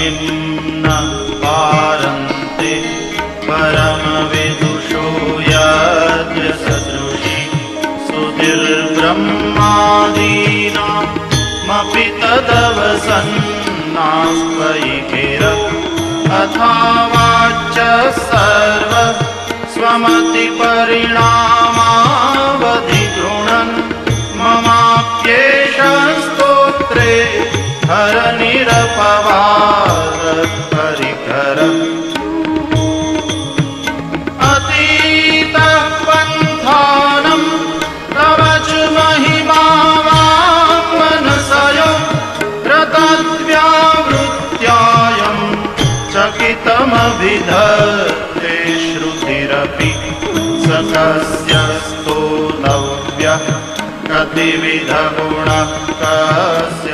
निम्न पारन्ते परमविदुषो यद्य सदृशी सुधिर्ब्रह्मादीनामपि तदवसन्नास्त्वयि गिर अथावाच्च सर्व स्वमतिपरिणामावधिगृह्णन् ममाप्येष स्तोत्रे हरनिरपवादपरिकर अतीतः पन्थानं तव च महिमावाप्मनसयो रतद्व्यावृत्यायं चकितमभिधत्ते श्रुतिरपि स कस्य स्तोतव्यः कतिविधगुणः कस्य